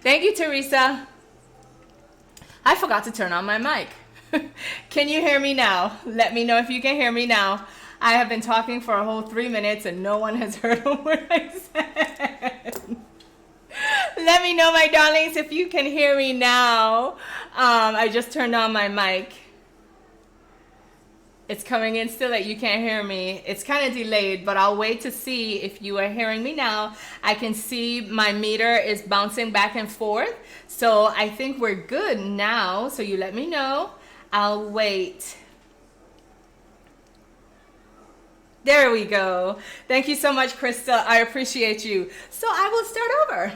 Thank you, Teresa. I forgot to turn on my mic. Can you hear me now? Let me know if you can hear me now. I have been talking for a whole 3 minutes and no one has heard a word I said. Let me know, my darlings, if you can hear me now. I just turned on my mic. It's coming in still that you can't hear me. It's kind of delayed, but I'll wait to see if you are hearing me now. I can see my meter is bouncing back and forth. So I think we're good now. So you let me know. I'll wait. There we go. Thank you so much, Crystal. I appreciate you. So I will start over.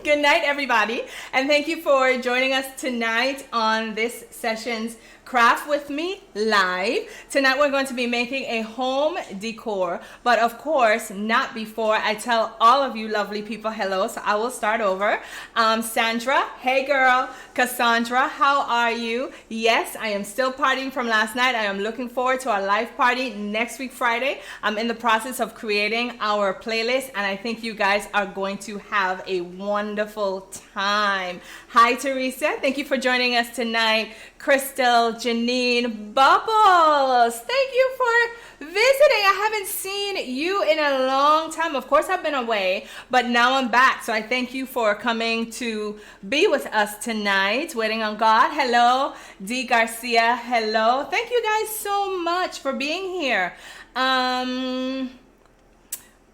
Good night, everybody. And thank you for joining us tonight on this session's Craft With Me Live. Tonight we're going to be making a home decor, but of course not before I tell all of you lovely people hello. So I will start over. Sandra, hey girl. Cassandra, how are you? Yes, I am still partying from last night. I am looking forward to our live party next week Friday. I'm in the process of creating our playlist and I think you guys are going to have a wonderful time. Hi Teresa, thank you for joining us tonight. Crystal, Janine, Bubbles, thank you for visiting. I haven't seen you in a long time. Of course, I've been away, but now I'm back. So I thank you for coming to be with us tonight. Waiting on God. Hello. D. Garcia. Hello. Thank you guys so much for being here.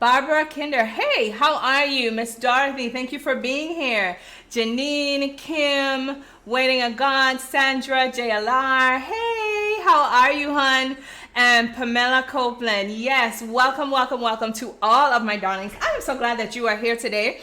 Barbara Kinder, hey, how are you? Miss Dorothy, thank you for being here. Janine, Kim, Waiting on God, Sandra, JLR, hey, how are you, hun? And Pamela Copeland, yes, welcome, welcome, welcome to all of my darlings. I am so glad that you are here today.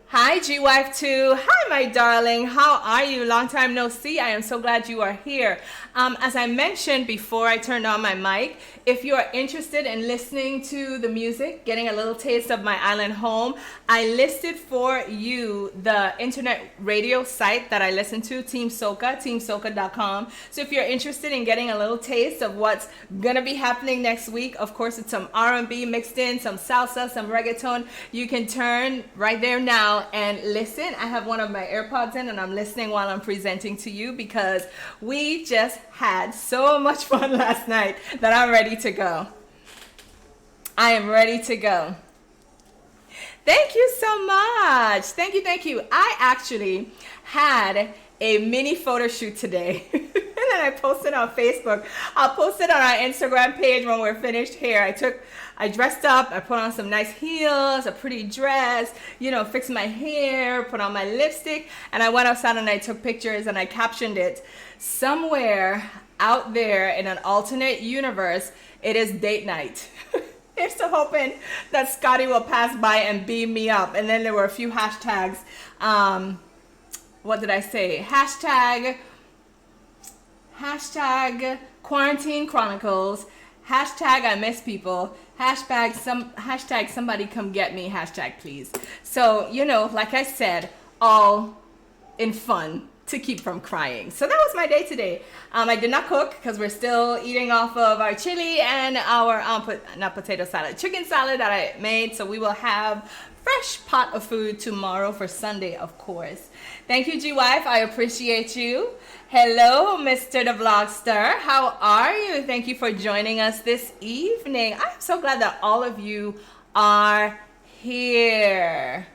Hi, G-Wife2. Hi, my darling. How are you? Long time no see. I am so glad you are here. As I mentioned before I turned on my mic, if you are interested in listening to the music, getting a little taste of my island home, I listed for you the internet radio site that I listen to, Team Soca, teamsoca.com. So if you're interested in getting a little taste of what's going to be happening next week, of course, it's some R&B mixed in, some salsa, some reggaeton. You can turn right there now and listen. I have one of my AirPods in and I'm listening while I'm presenting to you because we just had so much fun last night that I'm ready to go. I am ready to go. Thank you so much. Thank you, thank you. I actually had a mini photo shoot today and then I posted on Facebook. I'll post it on our Instagram page when we're finished here. I dressed up, I put on some nice heels, a pretty dress, you know, fixed my hair, put on my lipstick, and I went outside and I took pictures and I captioned it. Somewhere out there in an alternate universe, it is date night. I'm still hoping that Scotty will pass by and beam me up. And then there were a few hashtags. What did I say? Hashtag Quarantine Chronicles. Hashtag I miss people. Hashtag somebody come get me. Hashtag please. So, you know, like I said, all in fun to keep from crying. So that was my day today. I did not cook because we're still eating off of our chili and our, not potato salad, chicken salad that I made. So we will have fresh pot of food tomorrow for Sunday, of course. Thank you, G-Wife. I appreciate you. Hello, Mr. the Vlogster. How are you? Thank you for joining us this evening. I'm so glad that all of you are here.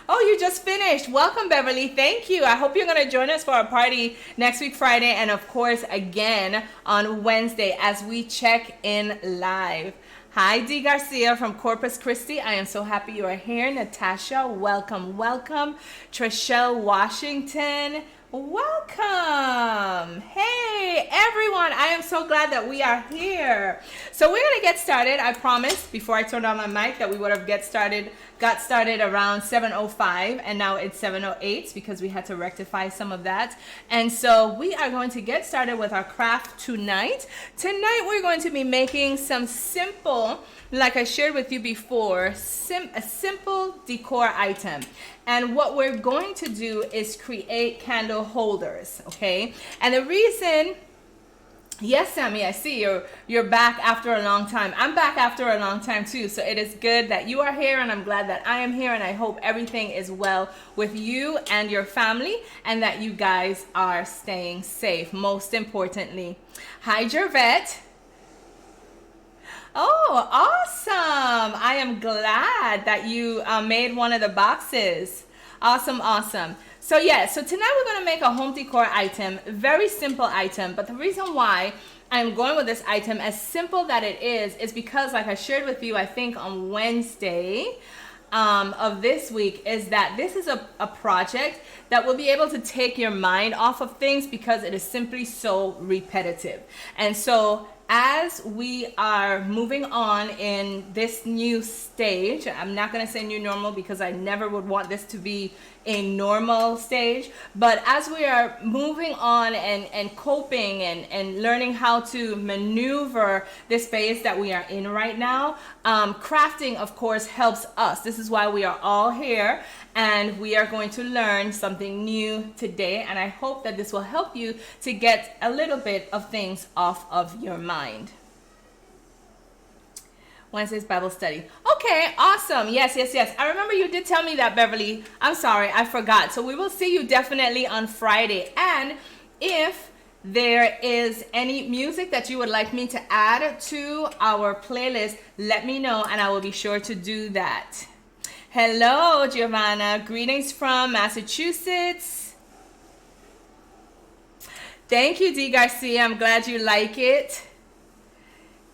Oh, you just finished. Welcome, Beverly. Thank you. I hope you're going to join us for our party next week, Friday, and of course, again on Wednesday as we check in live. Hi, D. Garcia from Corpus Christi. I am so happy you are here. Natasha, welcome, welcome. Trishelle Washington, welcome. Hey, everyone. I am so glad that we are here. So we're going to get started. I promised before I turned on my mic that we would have got started around 7:05, and now it's 7:08 because we had to rectify some of that. And so we are going to get started with our craft tonight. Tonight we're going to be making some simple, like I shared with you before, a simple decor item. And what we're going to do is create candle holders, okay? And the reason Yes, Sammy, I see you're back after a long time. I'm back after a long time too. So it is good that you are here, and I'm glad that I am here, and I hope everything is well with you and your family, and that you guys are staying safe, most importantly. Hi, Gervette. Oh, awesome. I am glad that you made one of the boxes. Awesome, awesome. So yeah, so tonight we're going to make a home decor item, very simple item, but the reason why I'm going with this item, as simple that it is because like I shared with you, I think on Wednesday of this week, is that this is a project that will be able to take your mind off of things because it is simply so repetitive. And so as we are moving on in this new stage, I'm not going to say new normal because I never would want this to be a normal stage, but as we are moving on and coping and learning how to maneuver this phase that we are in right now, crafting of course helps us. This is why we are all here, and we are going to learn something new today, and I hope that this will help you to get a little bit of things off of your mind. Wednesday's Bible study. Okay, awesome. Yes, yes, yes. I remember you did tell me that, Beverly. I'm sorry, I forgot. So we will see you definitely on Friday. And if there is any music that you would like me to add to our playlist, let me know and I will be sure to do that. Hello, Giovanna. Greetings from Massachusetts. Thank you, D. Garcia. I'm glad you like it.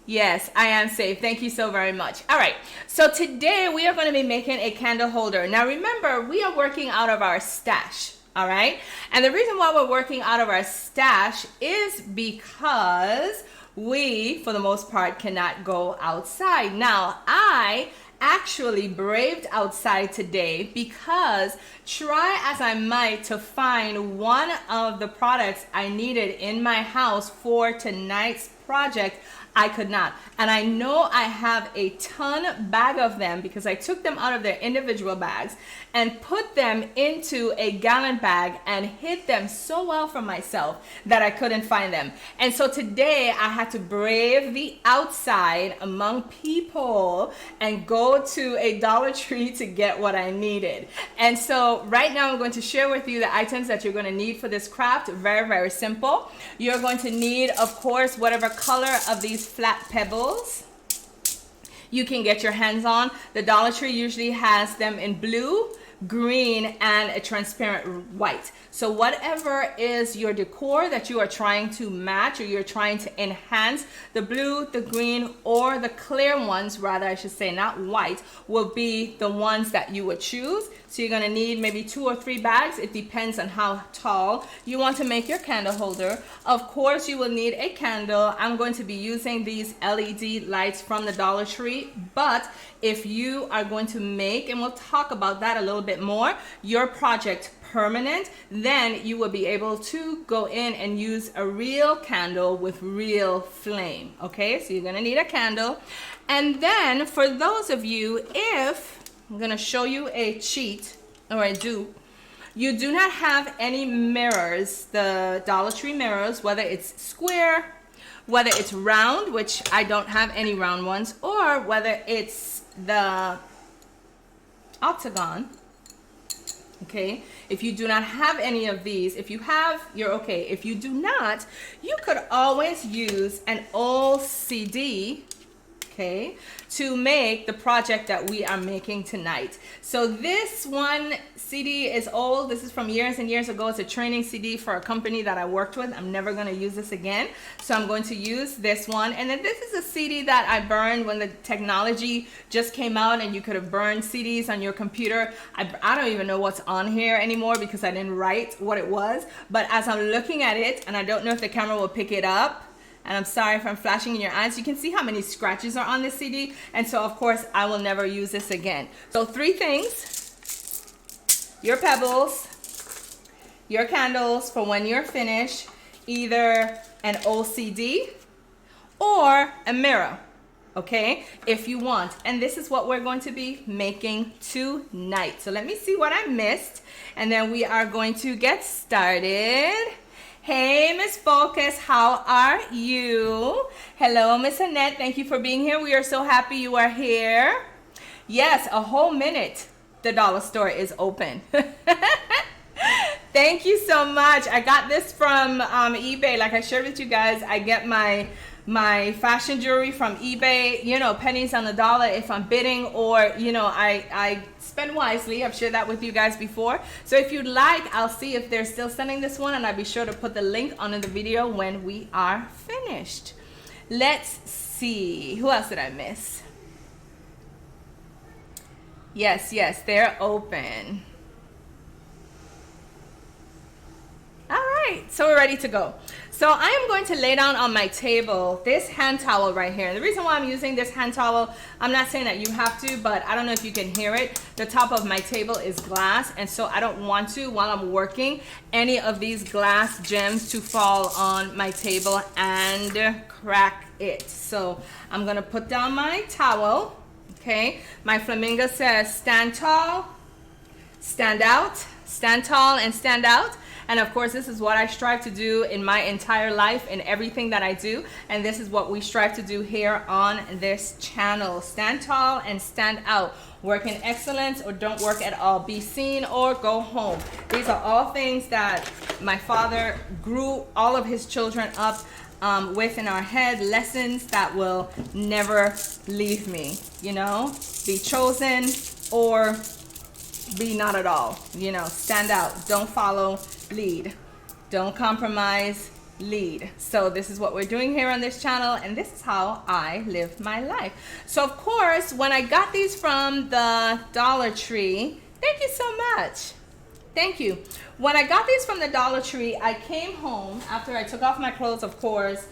Yes, I am safe. Thank you so very much. All right, so today we are going to be making a candle holder. Now remember, we are working out of our stash, all right? And the reason why we're working out of our stash is because we, for the most part, cannot go outside. Now, I actually braved outside today because try as I might to find one of the products I needed in my house for tonight's project, I could not. And I know I have a ton bag of them because I took them out of their individual bags and put them into a gallon bag and hid them so well from myself that I couldn't find them. And so today I had to brave the outside among people and go to a Dollar Tree to get what I needed. And so right now I'm going to share with you the items that you're going to need for this craft. Very, very simple. You're going to need, of course, whatever color of these flat pebbles you can get your hands on. The Dollar Tree usually has them in blue, green, and a transparent white. So whatever is your decor that you are trying to match or you're trying to enhance, the blue, the green, or the clear ones, rather I should say, not white, will be the ones that you would choose. So you're going to need maybe 2 or 3 bags. It depends on how tall you want to make your candle holder. Of course, you will need a candle. I'm going to be using these LED lights from the Dollar Tree, but if you are going to make, and we'll talk about that a little bit more, your project permanent, then you will be able to go in and use a real candle with real flame. Okay, so you're gonna need a candle. And then for those of you, if I'm gonna show you a cheat, or I do, you do not have any mirrors, the Dollar Tree mirrors, whether it's square, whether it's round, which I don't have any round ones, or whether it's the octagon. Okay, if you do not have any of these, if you have, you're okay. If you do not, you could always use an old CD, okay, to make the project that we are making tonight. So this one CD is old. This is from years and years ago. It's a training CD for a company that I worked with. I'm never going to use this again. So I'm going to use this one. And then this is a CD that I burned when the technology just came out and you could have burned CDs on your computer. I don't even know what's on here anymore because I didn't write what it was. But as I'm looking at it, and I don't know if the camera will pick it up, and I'm sorry if I'm flashing in your eyes, you can see how many scratches are on this CD. And so of course I will never use this again. So 3 things: your pebbles, your candles for when you're finished, either an old CD or a mirror, okay, if you want. And this is what we're going to be making tonight. So let me see what I missed, and then we are going to get started. Hey, Miss Focus, how are you? Hello, Miss Annette. Thank you for being here. We are so happy you are here. Yes, a whole minute. The dollar store is open. Thank you so much. I got this from eBay. Like I shared with you guys, I get my fashion jewelry from eBay, you know, pennies on the dollar if I'm bidding, or, you know, I spend wisely. I've shared that with you guys before. So if you'd like, I'll see if they're still sending this one, and I'll be sure to put the link under the video when we are finished. Let's see. Who else did I miss? Yes, they're open. All right, so we're ready to go. So I am going to lay down on my table this hand towel right here. And the reason why I'm using this hand towel, I'm not saying that you have to, but I don't know if you can hear it. The top of my table is glass, and so I don't want to, while I'm working, any of these glass gems to fall on my table and crack it. So I'm gonna put down my towel, okay? My flamingo says stand tall, stand out, stand tall, and stand out. And of course, this is what I strive to do in my entire life, in everything that I do. And this is what we strive to do here on this channel. Stand tall and stand out. Work in excellence or don't work at all. Be seen or go home. These are all things that my father grew all of his children up with in our head. Lessons that will never leave me. You know, be chosen or be not at all. You know, stand out. Don't follow, lead. Don't compromise, lead. So this is what we're doing here on this channel, and this is how I live my life. So of course, when I got these from the Dollar Tree, thank you so much. Thank you. When I got these from the Dollar Tree, I came home after I took off my clothes, of course,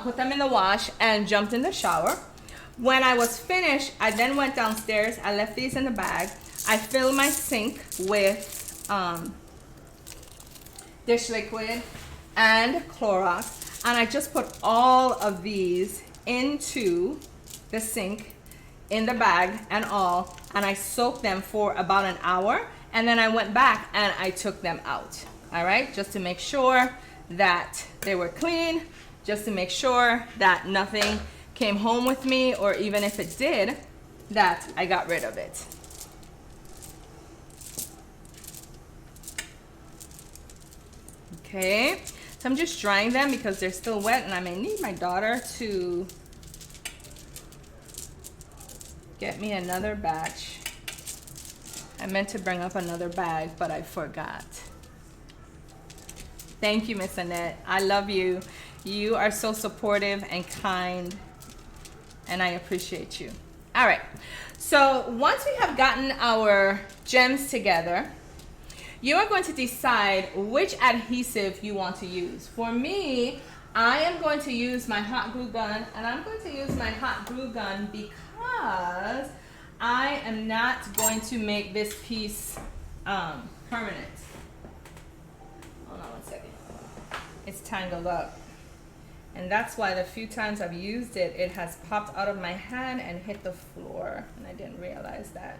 put them in the wash and jumped in the shower. When I was finished, I then went downstairs. I left these in the bag. I filled my sink with dish liquid and Clorox, and I just put all of these into the sink in the bag and all, and I soaked them for about an hour, and then I went back and I took them out. All right, just to make sure that they were clean, just to make sure that nothing came home with me, or even if it did, that I got rid of it. Okay, so I'm just drying them because they're still wet, and I may need my daughter to get me another batch. I meant to bring up another bag, but I forgot. Thank you, Miss Annette. I love you. You are so supportive and kind, and I appreciate you. All right, so once we have gotten our gems together, you are going to decide which adhesive you want to use. For me, I am going to use my hot glue gun, and I'm going to use my hot glue gun because I am not going to make this piece permanent. Hold on one second. It's tangled up. And that's why the few times I've used it, it has popped out of my hand and hit the floor, and I didn't realize that.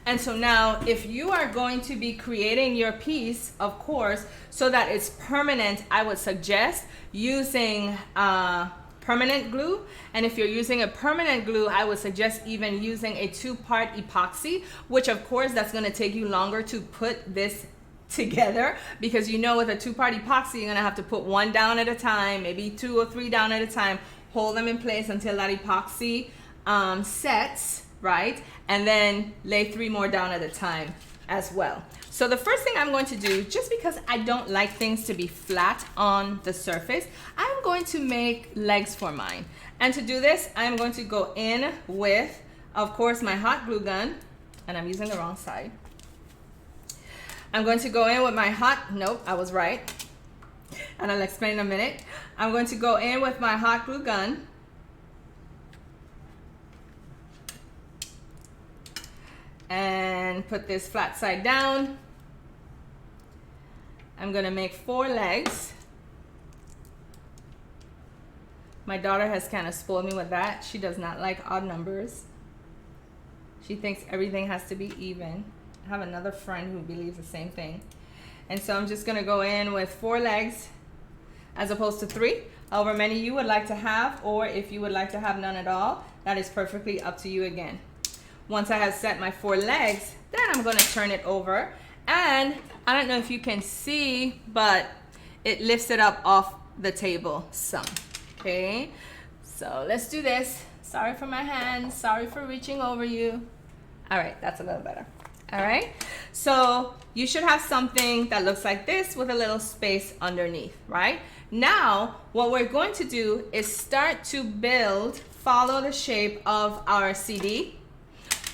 And so now, if you are going to be creating your piece, of course, so that it's permanent, I would suggest using permanent glue. And if you're using a permanent glue, I would suggest even using a 2-part epoxy, which of course, that's gonna take you longer to put this together, because you know with a 2-part epoxy, you're gonna have to put 1 down at a time, maybe 2 or 3 down at a time, hold them in place until that epoxy sets, right? And then lay 3 more down at a time as well. So the first thing I'm going to do, just because I don't like things to be flat on the surface, I'm going to make legs for mine. And to do this, I'm going to go in with, of course, my hot glue gun, and I'm using the wrong side. I'm going to go in with my nope, I was right, and I'll explain in a minute. I'm going to go in with my hot glue gun, and put this flat side down. I'm gonna make 4 legs. My daughter has kind of spoiled me with that. She does not like odd numbers. She thinks everything has to be even. I have another friend who believes the same thing. And so I'm just gonna go in with 4 legs as opposed to 3. However many you would like to have, or if you would like to have none at all, that is perfectly up to you again. Once I have set my 4 legs, then I'm gonna turn it over. And I don't know if you can see, but it lifts it up off the table some, okay? So let's do this. Sorry for my hands, sorry for reaching over you. All right, that's a little better. All right, so you should have something that looks like this with a little space underneath, right? Now, what we're going to do is start to build, follow the shape of our CD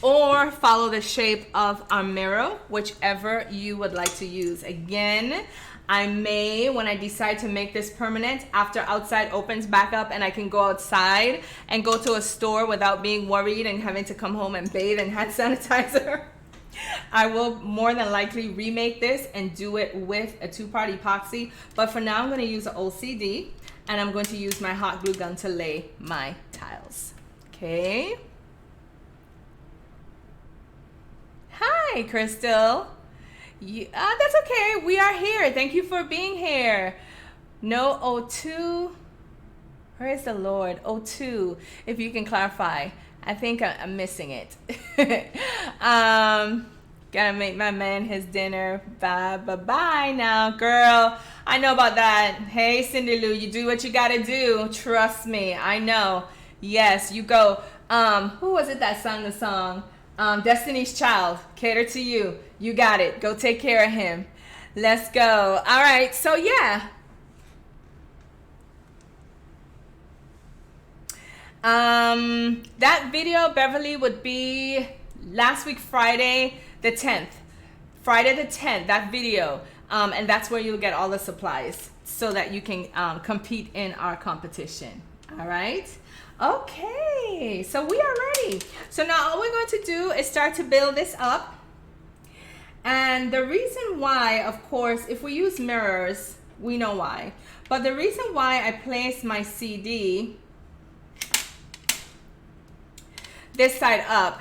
or follow the shape of our mirror, whichever you would like to use. Again, I may, when I decide to make this permanent, after outside opens back up and I can go outside and go to a store without being worried and having to come home and bathe in hand sanitizer, I will more than likely remake this and do it with a 2-part epoxy. But for now, I'm going to use an OCD and I'm going to use my hot glue gun to lay my tiles. Okay. Hi, Crystal. That's okay. We are here. Thank you for being here. No O2. Where is the Lord? O2. If you can clarify. I think I'm missing it. Gotta make my man his dinner. Bye now, girl. I know about that. Hey, Cindy Lou, you do what you gotta do. Trust me, I know. Yes, you go. Who was it that sang the song? Destiny's Child. Cater to you. You got it. Go take care of him. Let's go. All right. So yeah. That video, Beverly, would be last week, Friday the 10th. Friday the 10th, that video. And that's where you'll get all the supplies so that you can compete in our competition. All right. Okay. So we are ready. So now all we're going to do is start to build this up. And the reason why, of course, if we use mirrors, we know why. But the reason why I place my CD this side up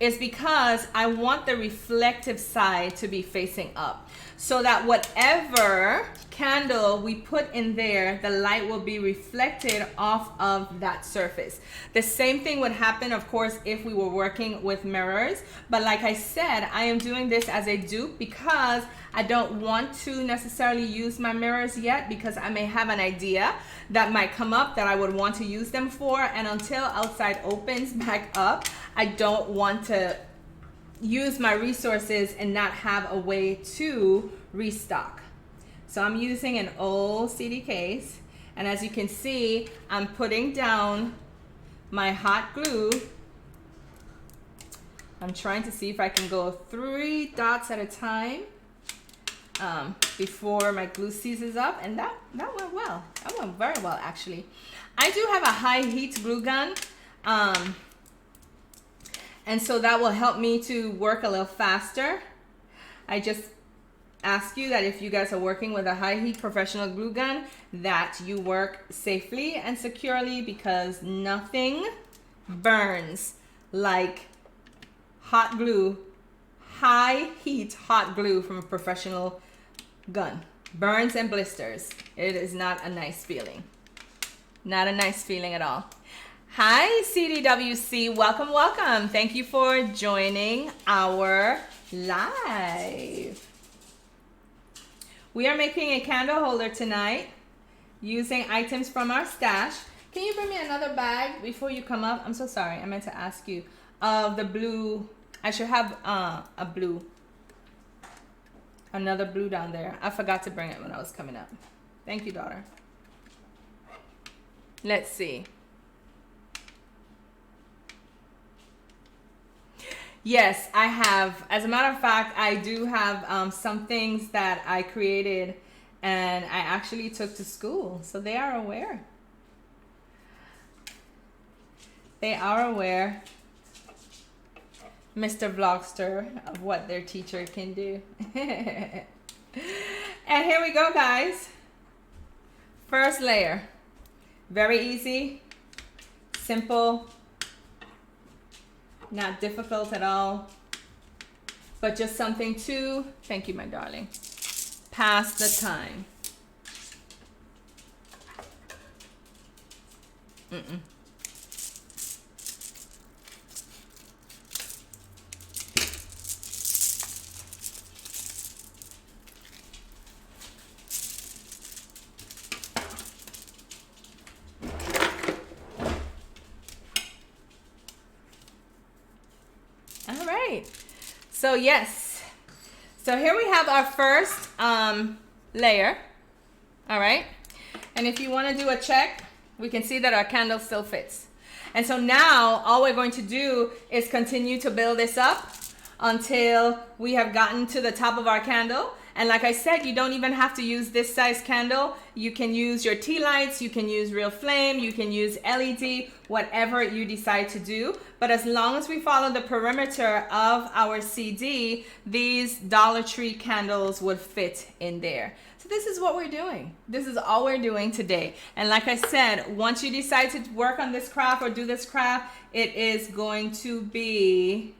is because I want the reflective side to be facing up so that whatever candle we put in there, the light will be reflected off of that surface. The same thing would happen, of course, if we were working with mirrors. But like I said, I am doing this as a dupe because I don't want to necessarily use my mirrors yet because I may have an idea that might come up that I would want to use them for. And until outside opens back up, I don't want to use my resources and not have a way to restock. So I'm using an old CD case, and as you can see, I'm putting down my hot glue. I'm trying to see if I can go 3 dots at a time before my glue seizes up, and that went well. That went very well, actually. I do have a high heat glue gun, and so that will help me to work a little faster. I just ask you that if you guys are working with a high heat professional glue gun, that you work safely and securely, because nothing burns like hot glue, high heat hot glue from a professional gun. Burns and blisters. It is not a nice feeling. Not a nice feeling at all. Hi, CDWC. Welcome, welcome. Thank you for joining our live. We are making a candle holder tonight using items from our stash. Can you bring me another bag before you come up? I'm so sorry. I meant to ask you. Of the blue. I should have a blue. Another blue down there. I forgot to bring it when I was coming up. Thank you, daughter. Let's see. Yes, I have. As a matter of fact, I do have some things that I created and I actually took to school. So they are aware. They are aware, Mr. Vlogster, of what their teacher can do. And here we go, guys. First layer. Very easy. Simple. Not difficult at all, but just something to, thank you, my darling, pass the time. All right. So yes. So here we have our first layer. All right. And if you want to do a check, we can see that our candle still fits. And so now all we're going to do is continue to build this up until we have gotten to the top of our candle. And like I said, you don't even have to use this size candle. You can use your tea lights, you can use real flame, you can use LED, whatever you decide to do. But as long as we follow the perimeter of our CD, these Dollar Tree candles would fit in there. So this is what we're doing. This is all we're doing today. And like I said, once you decide to work on this craft or do this craft, it is going to be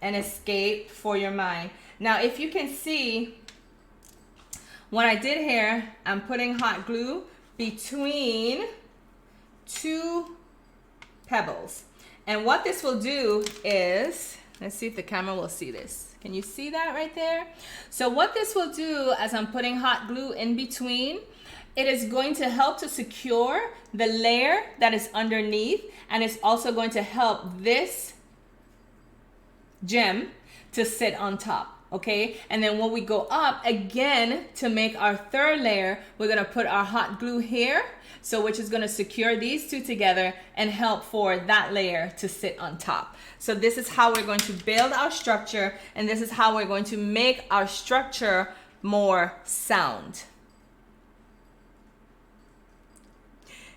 an escape for your mind. Now, if you can see, what I did here, I'm putting hot glue between two pebbles. And what this will do is, let's see if the camera will see this. Can you see that right there? So what this will do as I'm putting hot glue in between, it is going to help to secure the layer that is underneath, and it's also going to help this gem to sit on top. Okay, and then when we go up again to make our third layer, we're gonna put our hot glue here, so which is gonna secure these two together and help for that layer to sit on top. So this is how we're going to build our structure, and this is how we're going to make our structure more sound.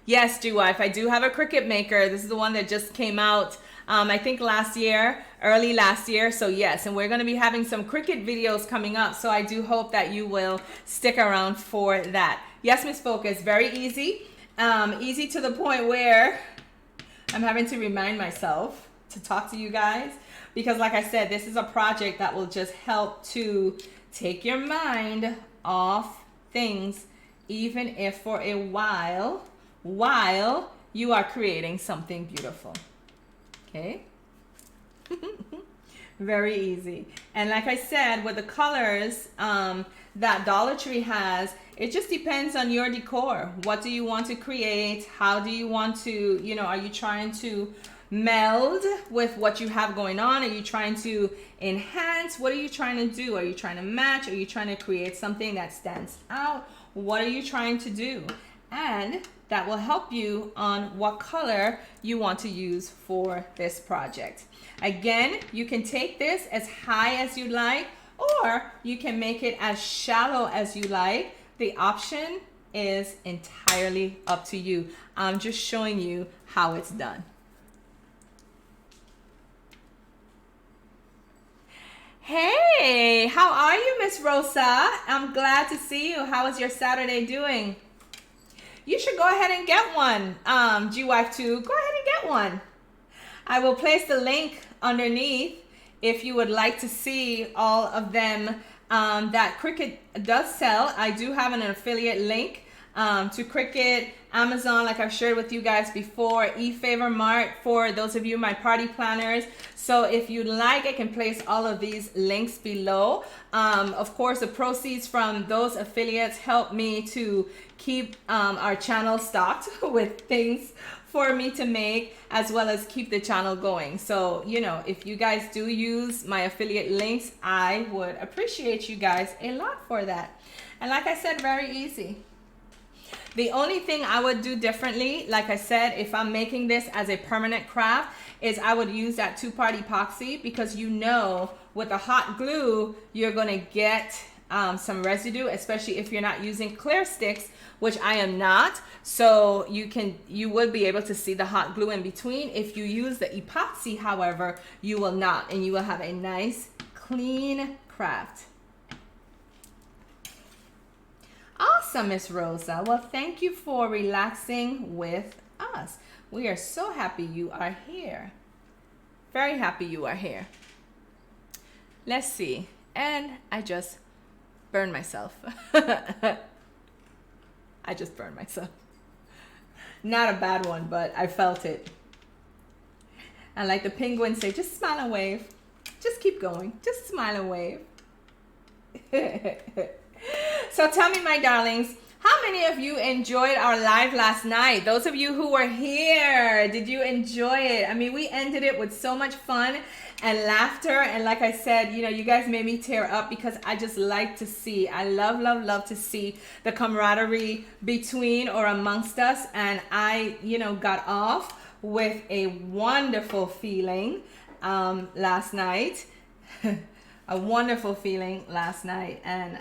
Yes, G-Wife, I do have a Cricut maker. This is the one that just came out, I think last year, early last year. So yes, and we're going to be having some Cricut videos coming up. So I do hope that you will stick around for that. Yes, Miss Focus, very easy. Easy to the point where I'm having to remind myself to talk to you guys. Because like I said, this is a project that will just help to take your mind off things, even if for a while you are creating something beautiful. Okay. Very easy. And like I said, with the colors that Dollar Tree has, it just depends on your decor. What do you want to create? How do you want to, you know, are you trying to meld with what you have going on? Are you trying to enhance? What are you trying to do? Are you trying to match? Are you trying to create something that stands out? What are you trying to do? And that will help you on what color you want to use for this project. Again, you can take this as high as you like, or you can make it as shallow as you like. The option is entirely up to you. I'm just showing you how it's done. Hey, how are you, Miss Rosa? I'm glad to see you. How is your Saturday doing? You should go ahead and get one. G-Wife 2, go ahead and get one. I will place the link underneath if you would like to see all of them that Cricut does sell. I do have an affiliate link to Cricut, Amazon, like I've shared with you guys before, eFavor Mart for those of you my party planners. So if you'd like, I can place all of these links below. Of course, the proceeds from those affiliates help me to keep our channel stocked with things for me to make, as well as keep the channel going. So, you know, if you guys do use my affiliate links, I would appreciate you guys a lot for that. And like I said, very easy. The only thing I would do differently, like I said, if I'm making this as a permanent craft, is I would use that two-part epoxy, because you know with the hot glue, you're gonna get some residue, especially if you're not using clear sticks, which I am not. So you would be able to see the hot glue in between. If you use the epoxy, however, you will not, and you will have a nice, clean craft. Awesome, Miss Rosa. Well, thank you for relaxing with us. We are so happy you are here. Very happy you are here. Let's see. And I just burned myself. I just burned myself. Not a bad one, but I felt it. And like the penguins say, just smile and wave. Just keep going. Just smile and wave. So tell me, my darlings, how many of you enjoyed our live last night? Those of you who were here, did you enjoy it? I mean, we ended it with so much fun and laughter. And like I said, you know, you guys made me tear up because I just like to see, I love, love, love to see the camaraderie between or amongst us. And I, you know, got off with a wonderful feeling last night. A wonderful feeling last night. And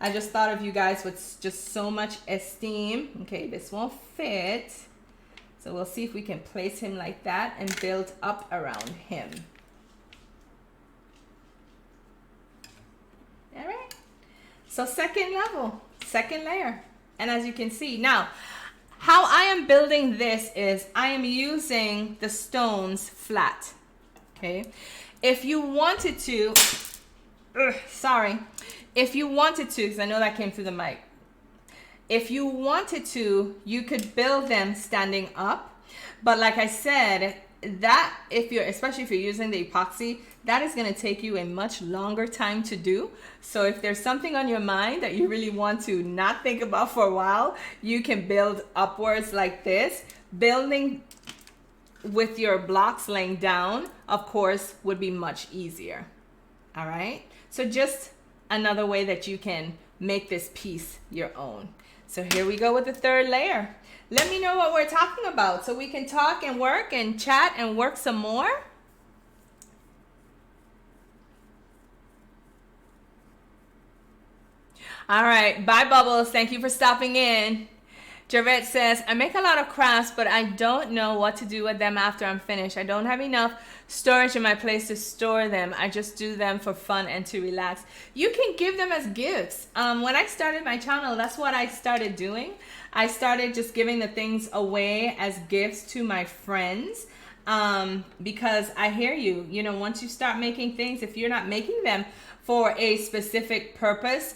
I just thought of you guys with just so much esteem. Okay, this won't fit. So we'll see if we can place him like that and build up around him. All right. So second level, second layer. And as you can see, now, how I am building this is I am using the stones flat. Okay. If you wanted to, sorry. If you wanted to, because I know that came through the mic. If you wanted to, you could build them standing up. But like I said, that especially if you're using the epoxy, that is going to take you a much longer time to do. So if there's something on your mind that you really want to not think about for a while, you can build upwards like this. Building with your blocks laying down, of course, would be much easier. All right. So just another way that you can make this piece your own. So here we go with the third layer. Let me know what we're talking about so we can talk and work and chat and work some more. All right, bye Bubbles. Thank you for stopping in. Javette says, I make a lot of crafts, but I don't know what to do with them after I'm finished. I don't have enough storage in my place to store them. I just do them for fun and to relax. You can give them as gifts. When I started my channel, that's what I started doing. I started just giving the things away as gifts to my friends. Because I hear you, you know, once you start making things, if you're not making them for a specific purpose,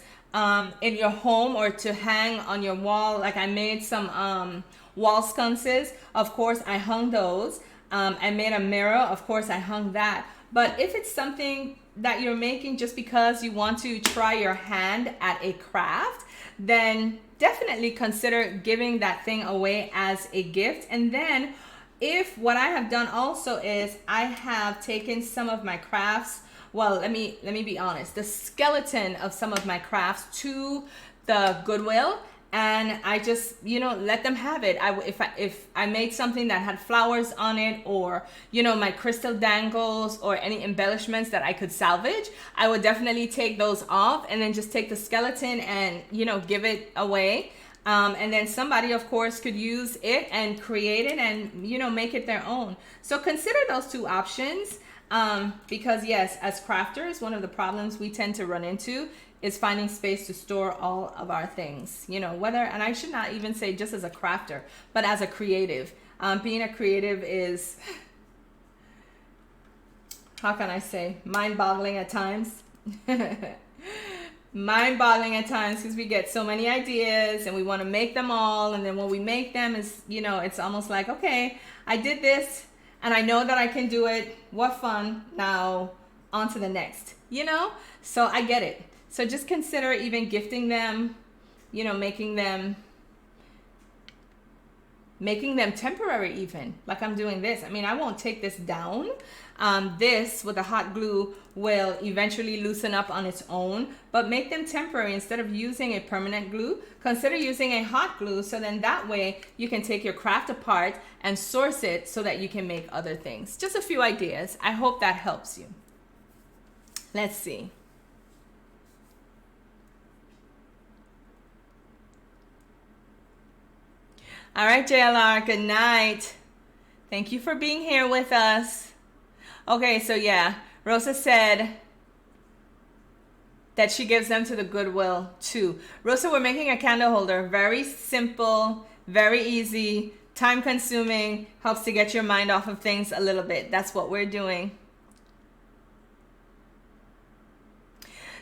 in your home or to hang on your wall, like I made some wall sconces, of course I hung those. I made a mirror, of course I hung that. But if it's something that you're making just because you want to try your hand at a craft, then definitely consider giving that thing away as a gift. And then if what I have done also is I have taken some of my crafts, well, let me be honest, the skeleton of some of my crafts to the Goodwill, and I just, you know, let them have it. If I made something that had flowers on it, or, you know, my crystal dangles or any embellishments that I could salvage, I would definitely take those off and then just take the skeleton and, you know, give it away. And then somebody, of course, could use it and create it and, you know, make it their own. So consider those two options. Because yes, as crafters, one of the problems we tend to run into is finding space to store all of our things, you know, whether, and I should not even say just as a crafter, but as a creative. Being a creative is, how can I say, mind-boggling at times. Mind-boggling at times, because we get so many ideas and we want to make them all, and then when we make them, is, you know, it's almost like, okay, I did this and I know that I can do it. What fun. Now on to the next, you know? So I get it. So just consider even gifting them, you know, making them temporary even, like I'm doing this. I mean, I won't take this down. This with a hot glue will eventually loosen up on its own, but make them temporary. Instead of using a permanent glue, consider using a hot glue, so then that way you can take your craft apart and source it so that you can make other things. Just a few ideas. I hope that helps you. Let's see. All right, JLR, good night. Thank you for being here with us. Okay, so yeah, Rosa said that she gives them to the Goodwill too. Rosa, we're making a candle holder. Very simple, very easy. time consuming, helps to get your mind off of things a little bit. That's what we're doing.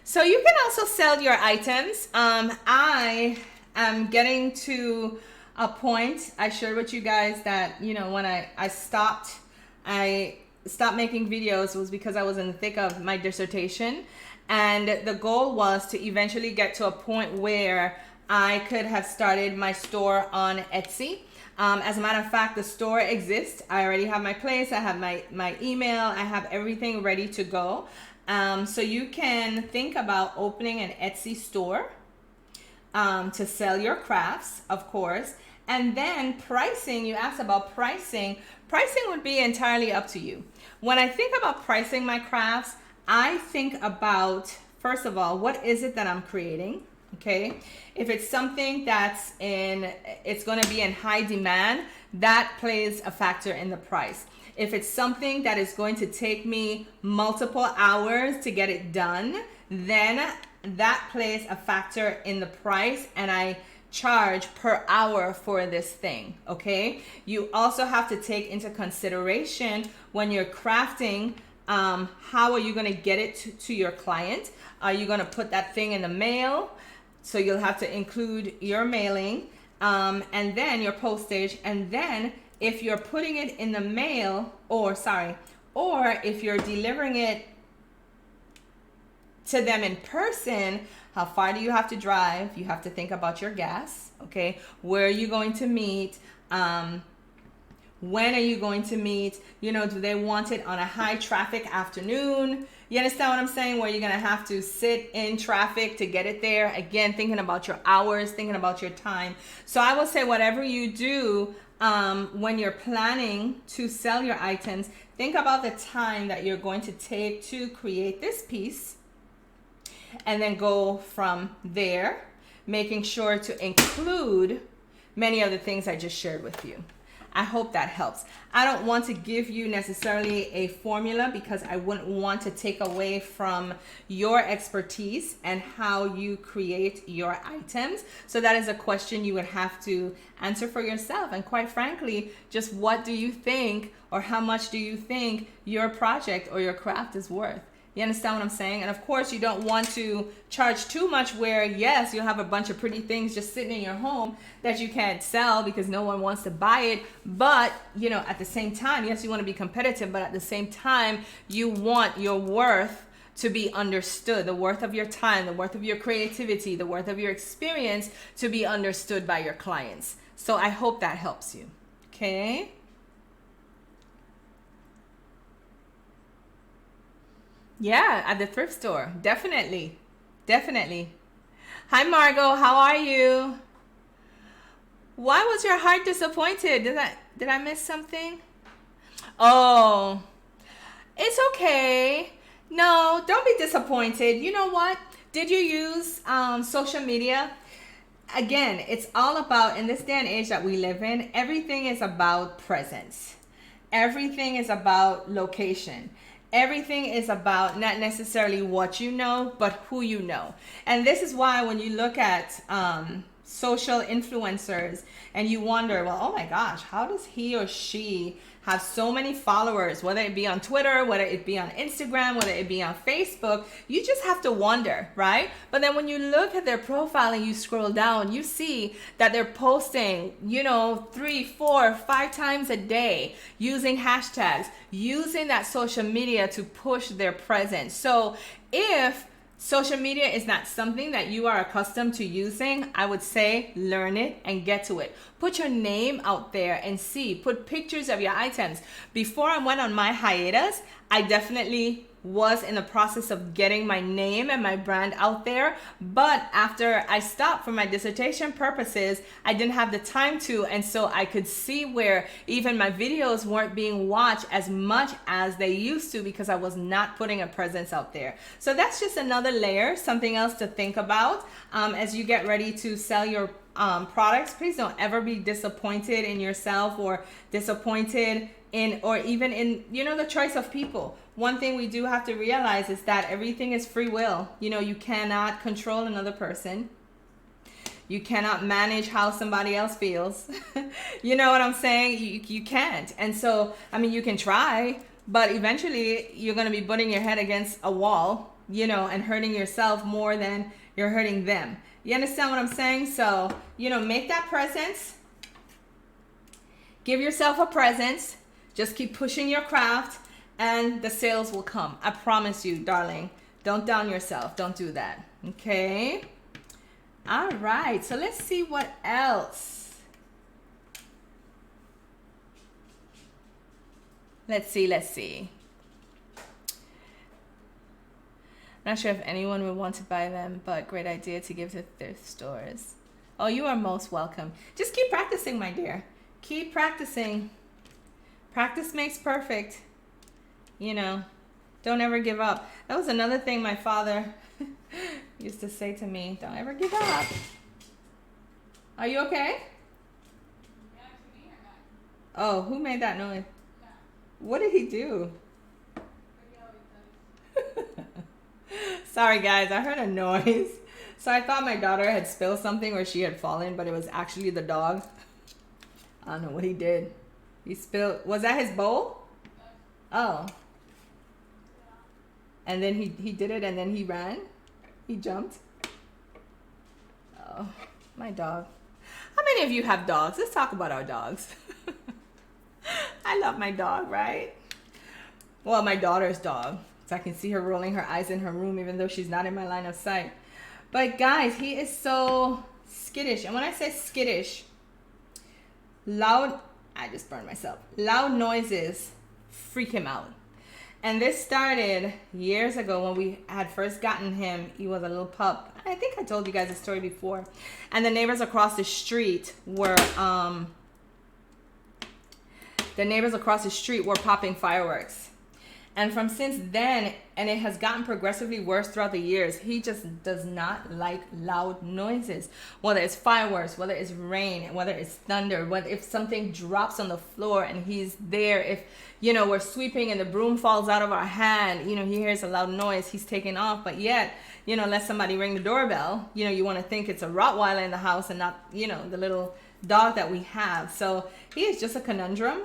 So you can also sell your items. I am getting to a point, I shared with you guys that, you know, when I stopped making videos was because I was in the thick of my dissertation. And the goal was to eventually get to a point where I could have started my store on Etsy. As a matter of fact, the store exists. I already have my place. I have my email. I have everything ready to go. So you can think about opening an Etsy store to sell your crafts, of course. And then pricing, you asked about pricing. Pricing would be entirely up to you. When I think about pricing my crafts, I think about, first of all, what is it that I'm creating? Okay. If it's something it's going to be in high demand, that plays a factor in the price. If it's something that is going to take me multiple hours to get it done, then that plays a factor in the price, and I charge per hour for this thing. Okay. You also have to take into consideration when you're crafting, how are you going to get it to your client? Are you going to put that thing in the mail? So you'll have to include your mailing, and then your postage. And then if you're putting it in the mail, or if you're delivering it to them in person, how far do you have to drive? You have to think about your gas. Okay. Where are you going to meet? When are you going to meet? You know, do they want it on a high traffic afternoon? You understand what I'm saying? Where you're going to have to sit in traffic to get it there. Again, thinking about your hours, thinking about your time. So I will say whatever you do when you're planning to sell your items, think about the time that you're going to take to create this piece, and then go from there, making sure to include many of the things I just shared with you. I hope that helps. I don't want to give you necessarily a formula because I wouldn't want to take away from your expertise and how you create your items. So that is a question you would have to answer for yourself. And quite frankly, just what do you think, or how much do you think your project or your craft is worth? You understand what I'm saying? And of course, you don't want to charge too much where, yes, you'll have a bunch of pretty things just sitting in your home that you can't sell because no one wants to buy it. But, you know, at the same time, yes, you want to be competitive, but at the same time, you want your worth to be understood, the worth of your time, the worth of your creativity, the worth of your experience to be understood by your clients. So I hope that helps you. Okay. Yeah, at the thrift store. Definitely. Definitely. Hi, Margot. How are you? Why was your heart disappointed? Did I miss something? Oh, it's okay. No, don't be disappointed. You know what? Did you use social media? Again, it's all about, in this day and age that we live in, everything is about presence. Everything is about location. Everything is about not necessarily what you know, but who you know. And this is why when you look at social influencers and you wonder, well, oh my gosh, how does he or she have so many followers, whether it be on Twitter, whether it be on Instagram, whether it be on Facebook? You just have to wonder, right? But then when you look at their profile and you scroll down, you see that they're posting, 3, 4, 5 times a day, using hashtags, using that social media to push their presence. So if social media is not something that you are accustomed to using, I would say learn it and get to it. Put your name out there and see. Put pictures of your items. Before I went on my hiatus, I definitely was in the process of getting my name and my brand out there. But after I stopped for my dissertation purposes, I didn't have the time to. And so I could see where even my videos weren't being watched as much as they used to because I was not putting a presence out there. So that's just another layer, something else to think about as you get ready to sell your products. Please don't ever be disappointed in yourself or disappointed in, or even in, the choice of people. One thing we do have to realize is that everything is free will. You cannot control another person. You cannot manage how somebody else feels. You know what I'm saying? You can't. And so, I mean, you can try, but eventually you're going to be butting your head against a wall, you know, and hurting yourself more than you're hurting them. You understand what I'm saying? So, you know, make that presence. Give yourself a presence. Just keep pushing your craft and the sales will come. I promise you, darling. Don't down yourself. Don't do that. Okay? All right. So let's see what else. Let's see. I'm not sure if anyone would want to buy them, but great idea to give to thrift stores. Oh, you are most welcome. Just keep practicing, my dear. Keep practicing. Practice makes perfect. You know, don't ever give up. That was another thing my father used to say to me. Don't ever give up. Are you okay? Oh, who made that noise? What did he do? Sorry guys, I heard a noise. So I thought my daughter had spilled something or she had fallen, but it was actually the dog. I don't know what he did. He spilled, was that his bowl? Oh. And then he did it and then he ran? He jumped? Oh, my dog. How many of you have dogs? Let's talk about our dogs. I love my dog, right? Well, my daughter's dog. So I can see her rolling her eyes in her room even though she's not in my line of sight. But guys, he is so skittish. And when I say skittish, loud, I just burned myself. Loud noises freak him out. And this started years ago when we had first gotten him. He was a little pup. I think I told you guys the story before. And the neighbors across the street were popping fireworks. And from since then, and it has gotten progressively worse throughout the years, he just does not like loud noises. Whether it's fireworks, whether it's rain, whether it's thunder, whether if something drops on the floor and he's there, if, you know, we're sweeping and the broom falls out of our hand, you know, he hears a loud noise, he's taking off. But yet, you know, let somebody ring the doorbell, you know, you want to think it's a Rottweiler in the house and not, you know, the little dog that we have. So he is just a conundrum.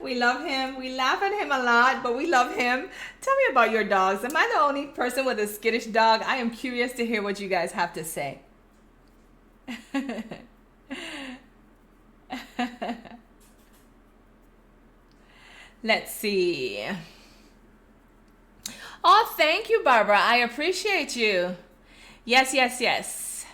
We love him. We laugh at him a lot, but we love him. Tell me about your dogs. Am I the only person with a skittish dog? I am curious to hear what you guys have to say. Let's see. Oh, thank you, Barbara. I appreciate you. Yes.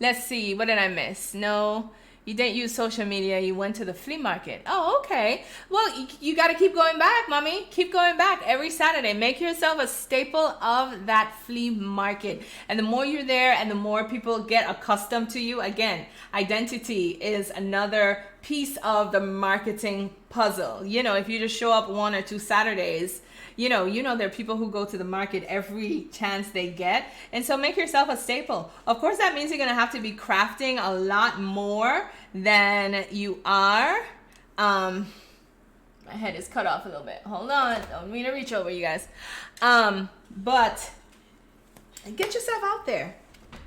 Let's see. What did I miss? No. You didn't use social media. You went to the flea market. Oh, okay. Well, you got to keep going back, mommy. Keep going back every Saturday. Make yourself a staple of that flea market. And the more you're there and the more people get accustomed to you, again, identity is another piece of the marketing puzzle. You know, if you just show up 1 or 2 Saturdays, you know, there are people who go to the market every chance they get. And so make yourself a staple. Of course, that means you're going to have to be crafting a lot more than you are. My head is cut off a little bit. Hold on. Don't mean to reach over, you guys. But get yourself out there.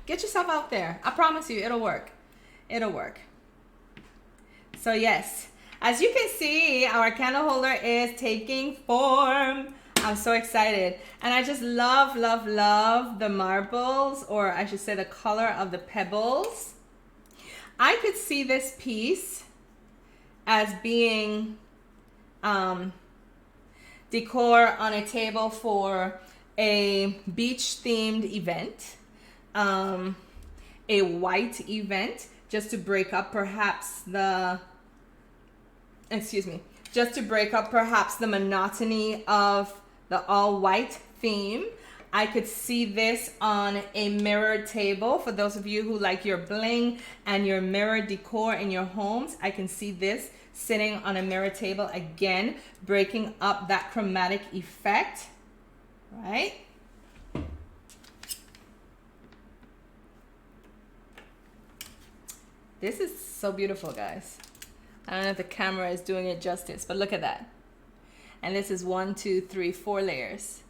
Get yourself out there. I promise you, it'll work. It'll work. So yes, as you can see, our candle holder is taking form. I'm so excited. And I just love the marbles, or I should say the color of the pebbles. I could see this piece as being decor on a table for a beach themed event, a white event, just to break up perhaps the monotony of the all white theme. I could see this on a mirrored table. For those of you who like your bling and your mirror decor in your homes, I can see this sitting on a mirror table, again, breaking up that chromatic effect, right? This is so beautiful, guys. I don't know if the camera is doing it justice, but look at that. And this is 1, 2, 3, 4 layers.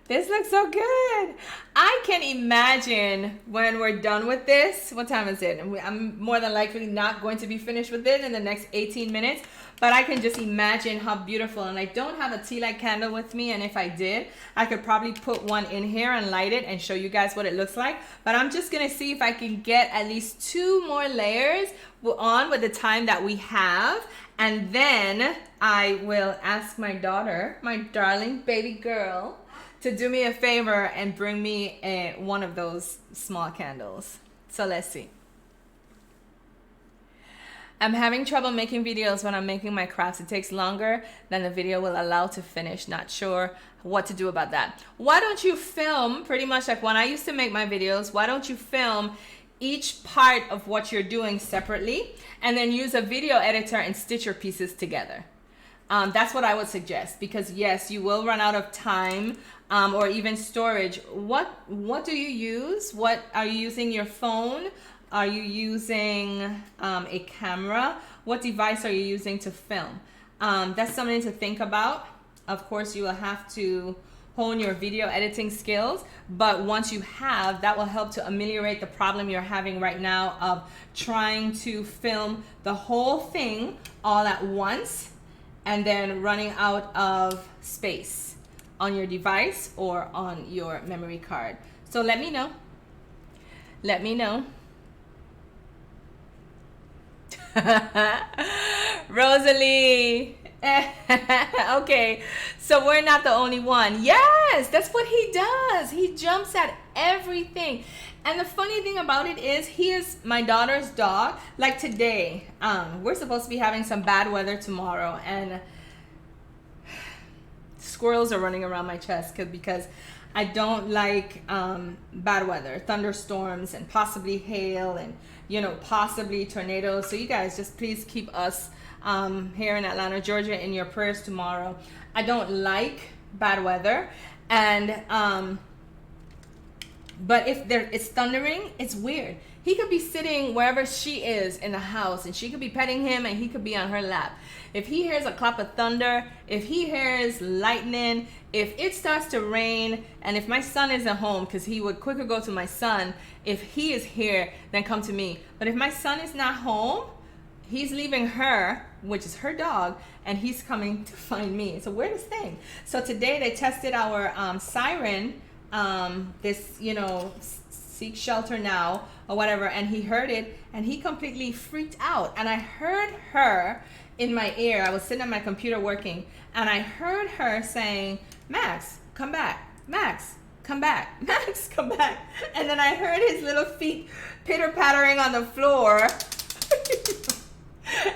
This looks so good. I can imagine when we're done with this. What time is it? I'm more than likely not going to be finished with it in the next 18 minutes. But I can just imagine how beautiful. And I don't have a tea light candle with me. And if I did, I could probably put one in here and light it and show you guys what it looks like. But I'm just going to see if I can get at least 2 more layers on with the time that we have. And then I will ask my daughter, my darling baby girl, to do me a favor and bring me one of those small candles. So let's see. I'm having trouble making videos when I'm making my crafts. It takes longer than the video will allow to finish. Not sure what to do about that. Why don't you film, pretty much like when I used to make my videos, why don't you film each part of what you're doing separately and then use a video editor and stitch your pieces together? That's what I would suggest, because yes, you will run out of time or even storage. What do you use? What are you using? Your phone? Are you using a camera? What device are you using to film? That's something to think about. Of course, you will have to hone your video editing skills, but once you have, that will help to ameliorate the problem you're having right now of trying to film the whole thing all at once and then running out of space on your device or on your memory card. So let me know. Let me know. Rosalie. Okay, so we're not the only one. Yes, that's what he does. He jumps at everything. And the funny thing about it is, he is my daughter's dog. Like today, we're supposed to be having some bad weather tomorrow, and squirrels are running around my chest because I don't like bad weather, thunderstorms, and possibly hail, and possibly tornadoes. So you guys just please keep us here in Atlanta, Georgia, in your prayers tomorrow. I don't like bad weather, and but if it's thundering, it's weird. He could be sitting wherever she is in the house, and she could be petting him, and he could be on her lap. If he hears a clap of thunder, if he hears lightning, if it starts to rain, and if my son isn't home, because he would quicker go to my son if he is here than come to me. But if my son is not home, he's leaving her, which is her dog, and he's coming to find me. It's the weirdest thing. So today they tested our siren, this, seek shelter now or whatever, and he heard it and he completely freaked out. And I heard her in my ear. I was sitting at my computer working, and I heard her saying, "Max, come back. Max, come back. Max, come back." And then I heard his little feet pitter-pattering on the floor.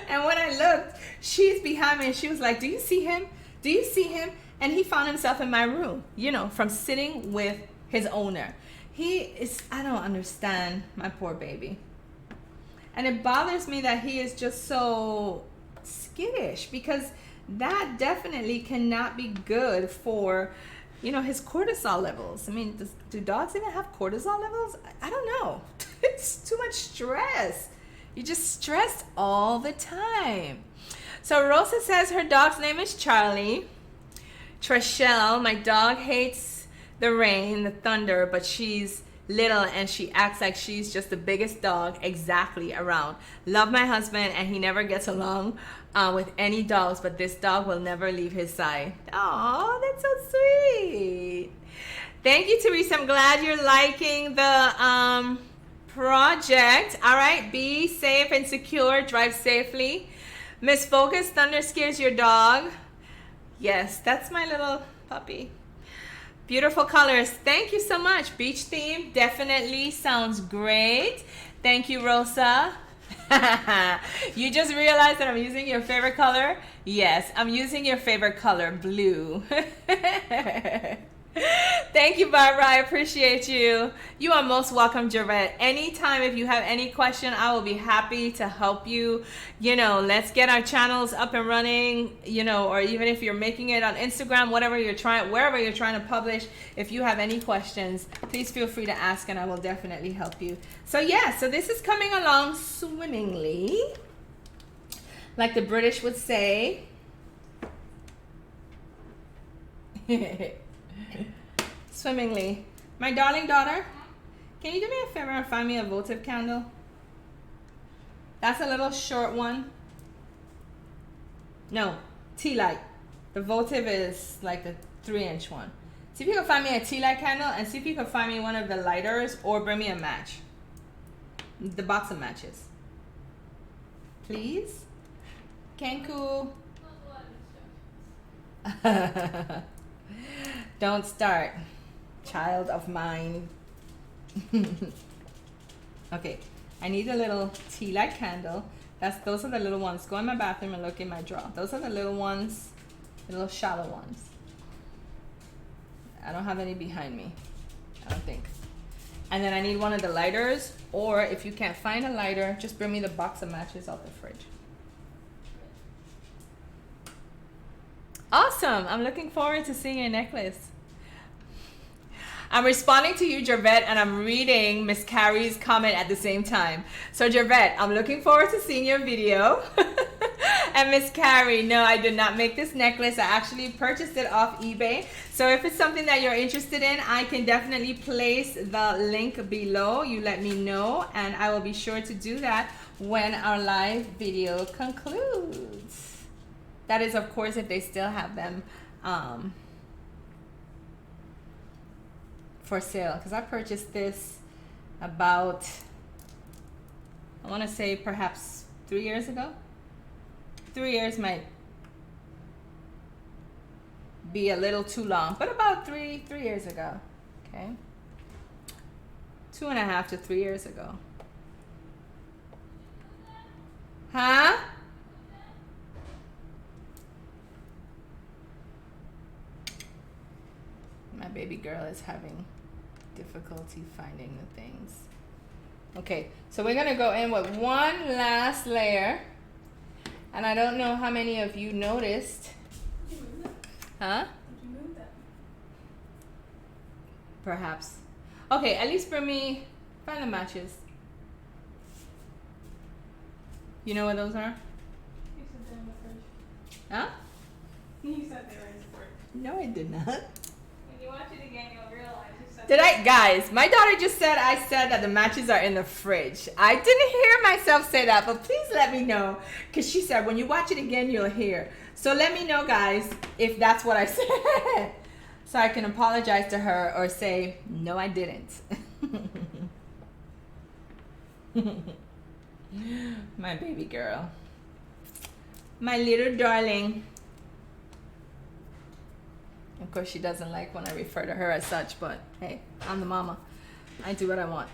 And when I looked, she's behind me, and she was like, "Do you see him? Do you see him?" And he found himself in my room, from sitting with his owner. I don't understand my poor baby. And it bothers me that he is just so skittish, because that definitely cannot be good for, his cortisol levels. I mean, do dogs even have cortisol levels? I don't know. It's too much stress. You're just stressed all the time. So Rosa says her dog's name is Charlie. Trishelle, my dog hates the rain, the thunder, but she's little and she acts like she's just the biggest dog exactly around. Love my husband, and he never gets along with any dogs, but this dog will never leave his side. Oh, that's so sweet. Thank you, Teresa. I'm glad you're liking the project. All right, be safe and secure. Drive safely. Miss Focus, thunder scares your dog. Yes, that's my little puppy. Beautiful colors. Thank you so much. Beach theme definitely sounds great. Thank you, Rosa. You just realized that I'm using your favorite color? Yes, I'm using your favorite color, blue. Thank you, Barbara. I appreciate you. You are most welcome, Javette. Anytime, if you have any question, I will be happy to help you. Let's get our channels up and running, or even if you're making it on Instagram, wherever you're trying to publish, if you have any questions, please feel free to ask, and I will definitely help you. So yeah, so this is coming along swimmingly, like the British would say. swimmingly. My darling daughter, can you do me a favor and find me a votive candle? That's a little short one. No, tea light. The votive is like the 3-inch one. See if you can find me a tea light candle, and see if you can find me one of the lighters, or bring me a match. The box of matches. Please? Kenku. Don't start, child of mine. Okay, I need a little tea light candle. Those are the little ones. Go in my bathroom and look in my drawer. Those are the little ones, the little shallow ones. I don't have any behind me, I don't think. And then I need one of the lighters, or if you can't find a lighter, just bring me the box of matches out the fridge. Awesome, I'm looking forward to seeing your necklace. I'm responding to you, Gervette, and I'm reading Miss Carrie's comment at the same time. So Gervette, I'm looking forward to seeing your video. And Miss Carrie, no, I did not make this necklace. I actually purchased it off eBay. So if it's something that you're interested in, I can definitely place the link below. You let me know, and I will be sure to do that when our live video concludes. That is, of course, if they still have them for sale, because I purchased this about, I want to say perhaps 3 years ago. 3 years might be a little too long, but about three years ago. Okay, 2.5 to 3 years ago. Huh? My baby girl is having difficulty finding the things. Okay, so we're gonna go in with one last layer, and I don't know how many of you noticed. Did you move them? Huh? Did you move them? Perhaps. Okay, at least find the matches. You know what those are? You said they're in the fridge. Huh? You said they were in the fridge. No, I did not. When you watch it again, you'll realize you said Did I? Guys, my daughter just said I said that the matches are in the fridge. I didn't hear myself say that, but please let me know. Because she said when you watch it again, you'll hear. So let me know, guys, if that's what I said. So I can apologize to her or say, no, I didn't. My baby girl. My little darling. Of course, she doesn't like when I refer to her as such, but hey, I'm the mama. I do what I want.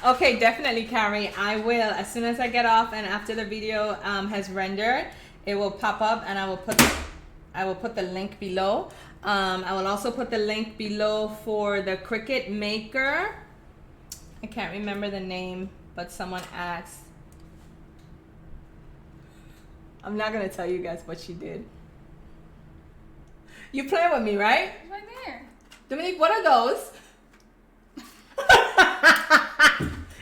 Okay, definitely, Carrie. I will. As soon as I get off and after the video has rendered, it will pop up, and I will put the link below. I will also put the link below for the Cricut maker. I can't remember the name, but someone asked. I'm not gonna tell you guys what she did. You playing with me, right? it's right there. Dominique, what are those?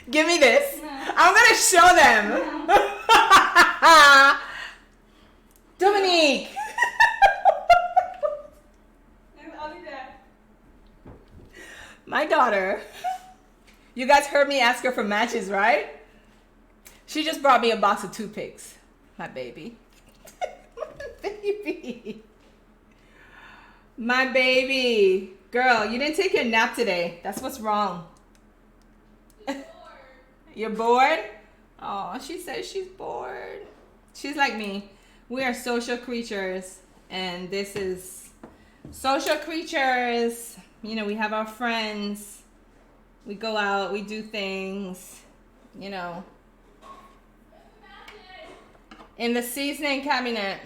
Give me this. No. I'm gonna show them. No. Dominique. I'll do that. My daughter. You guys heard me ask her for matches, right? She just brought me a box of toothpicks. My baby. My baby. My baby. Girl, you didn't take your nap today. That's what's wrong. You're bored? Oh, she says she's bored. She's like me. We are social creatures, and this is social creatures. You know, we have our friends. We go out, we do things, you know. In the seasoning cabinet.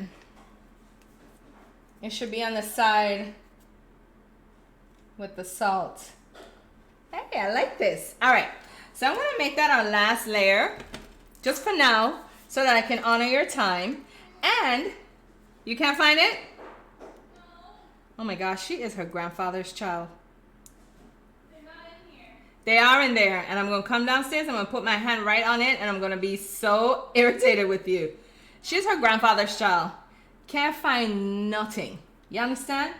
It should be on the side with the salt. Hey, I like this. All right. So I'm going to make that our last layer, just for now, so that I can honor your time. And you can't find it? No. Oh my gosh, she is her grandfather's child. They're not in here. They are in there, and I'm gonna come downstairs. I'm gonna put my hand right on it, and I'm gonna be so irritated with you. She's her grandfather's child. Can't find nothing. You understand?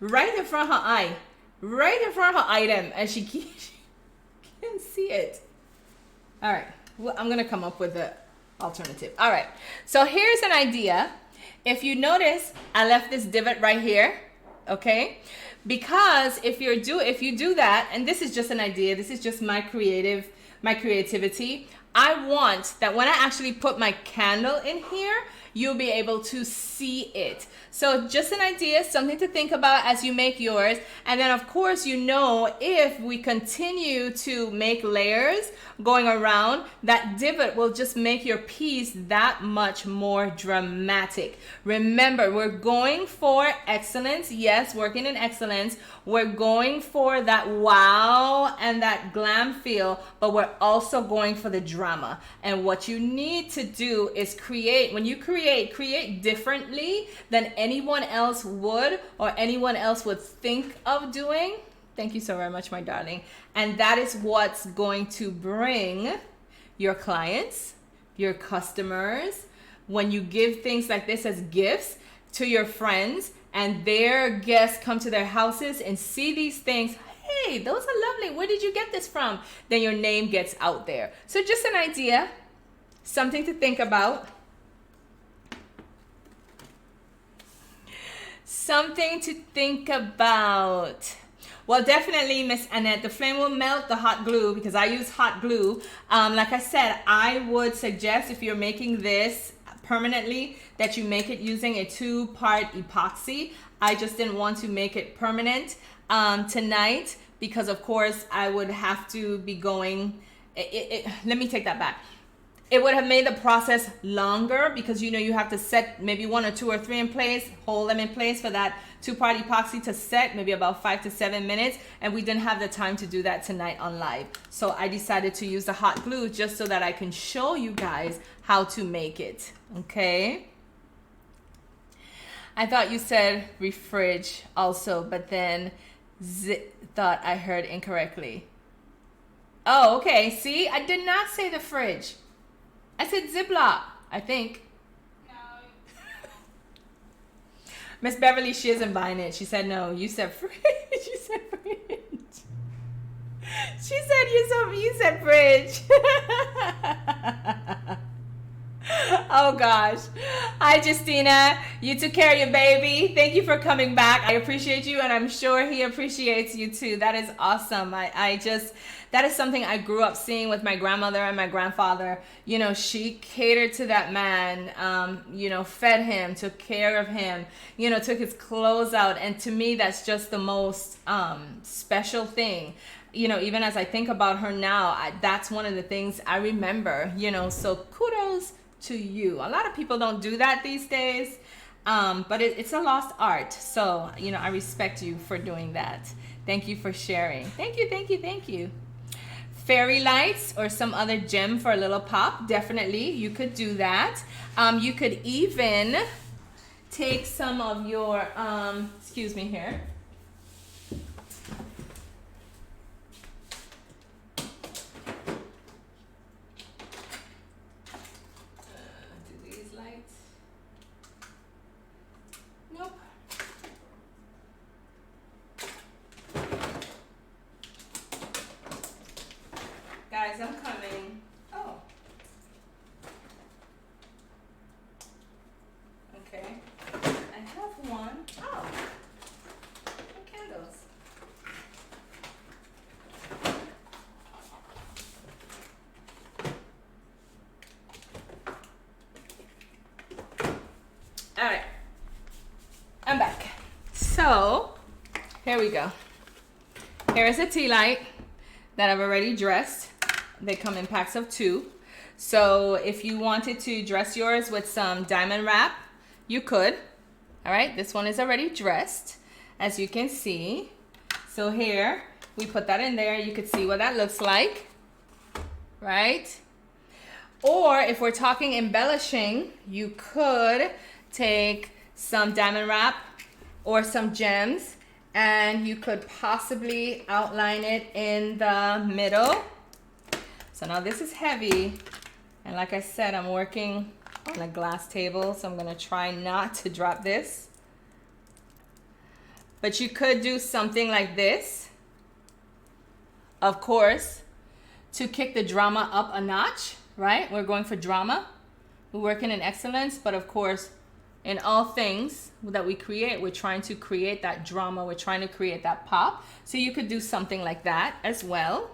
Right in front of her eye, right in front of her item, and she can't see it. All right, well, I'm gonna come up with an alternative. All right, so here's an idea. If you notice, I left this divot right here, okay? Because if you do that, and this is just an idea, this is just my creativity. I want that when I actually put my candle in here, you'll be able to see it. So just an idea, something to think about as you make yours. And then of course, if we continue to make layers going around, that divot will just make your piece that much more dramatic. Remember, we're going for excellence. Yes, working in excellence. We're going for that wow and that glam feel, but we're also going for the drama. And what you need to do is create differently than anyone else would or anyone else would think of doing. Thank you so very much, my darling. And that is what's going to bring your clients, your customers, when you give things like this as gifts to your friends and their guests come to their houses and see these things. Hey, those are lovely. Where did you get this from? Then your name gets out there. So just an idea, something to think about. Something to think about. Well, definitely, Miss Annette, the flame will melt the hot glue because I use hot glue. Like I said, I would suggest if you're making this permanently that you make it using a 2-part epoxy. I just didn't want to make it permanent tonight because, of course, I would have to be going. Let me take that back. It would have made the process longer because you have to set maybe 1 or 2 or 3 in place, hold them in place for that 2-part epoxy to set, maybe about 5 to 7 minutes, and we didn't have the time to do that tonight on live. So I decided to use the hot glue just so that I can show you guys how to make it, okay? I thought you said refridge also, but then thought I heard incorrectly. Oh, okay, see, I did not say the fridge. I said Ziploc, I think. No. Miss Beverly, she isn't buying it. She said no. You said fridge. You said fridge. She said you said fridge. Oh gosh. Hi, Justina. You took care of your baby. Thank you for coming back. I appreciate you, and I'm sure he appreciates you too. That is awesome. That is something I grew up seeing with my grandmother and my grandfather. She catered to that man, fed him, took care of him, took his clothes out. And to me, that's just the most special thing. Even as I think about her now, that's one of the things I remember, so kudos to you. A lot of people don't do that these days, but it's a lost art. So, I respect you for doing that. Thank you for sharing. Thank you, thank you, thank you. Fairy lights or some other gem for a little pop, definitely you could do that. You could even take some of your excuse me here, do these lights, nope. Guys, I'm coming. Oh. Okay. I have one. Oh. No candles. All right. I'm back. So, here we go. Here is a tea light that I've already dressed. They come in packs of 2. So if you wanted to dress yours with some diamond wrap, you could. All right, this one is already dressed, as you can see. So here, we put that in there. You could see what that looks like, right? Or if we're talking embellishing, you could take some diamond wrap or some gems and you could possibly outline it in the middle. So now this is heavy, and like I said, I'm working on a glass table, so I'm gonna try not to drop this. But you could do something like this, of course, to kick the drama up a notch, right? We're going for drama. We're working in excellence, but of course, in all things that we create, we're trying to create that drama. We're trying to create that pop. So you could do something like that as well,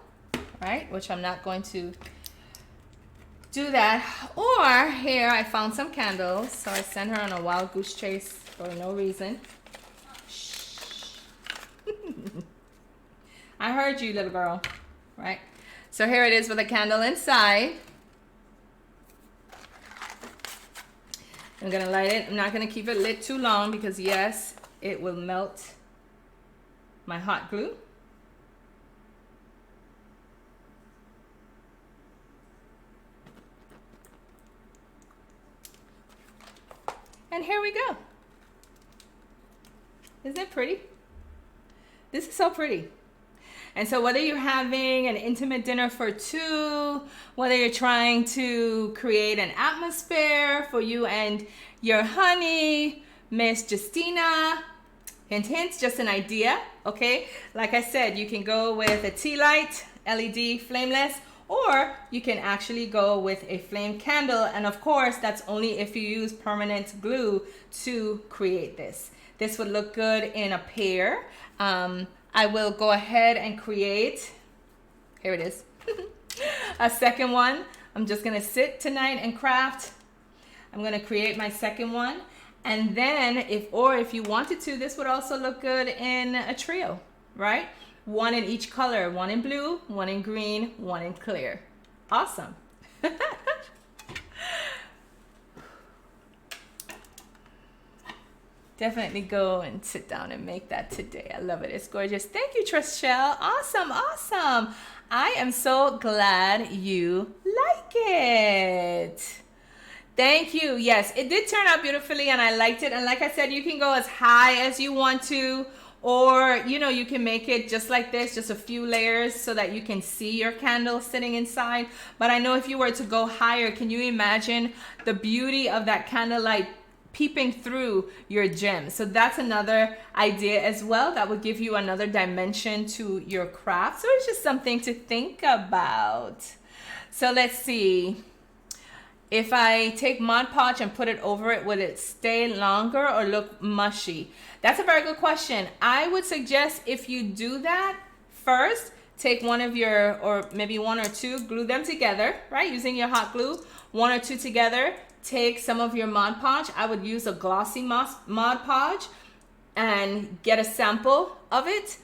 right? Which I'm not going to do that. Or here, I found some candles. So I sent her on a wild goose chase for no reason. Shh. I heard you, little girl, right? So here it is with a candle inside. I'm gonna light it. I'm not gonna keep it lit too long because yes, it will melt my hot glue. And here we go. Isn't it pretty? This is so pretty. And so whether you're having an intimate dinner for two, whether you're trying to create an atmosphere for you and your honey, Miss Justina, hint, hint, just an idea, okay? Like I said, you can go with a tea light, LED, flameless, or you can actually go with a flame candle. And of course, that's only if you use permanent glue to create this. This would look good in a pair. I will go ahead and create, here it is, a second one. I'm just gonna sit tonight and craft. I'm gonna create my second one. And then if you wanted to, this would also look good in a trio, right? One in each color, one in blue, one in green, one in clear. Awesome. Definitely go and sit down and make that today. I love it. It's gorgeous. Thank you, Trishelle. Awesome, awesome. I am so glad you like it. Thank you. Yes, it did turn out beautifully and I liked it. And like I said, you can go as high as you want to, or, you know, you can make it just like this, just a few layers so that you can see your candle sitting inside. But I know if you were to go higher, can you imagine the beauty of that candlelight peeping through your gem? So that's another idea as well that would give you another dimension to your craft. So it's just something to think about. So let's see. If I take Mod Podge and put it over it, would it stay longer or look mushy? That's a very good question. I would suggest if you do that, first take one of your, or maybe one or two, glue them together, right? Using your hot glue, one or two together. Take some of your Mod Podge. I would use a glossy Mod Podge and get a sample of it.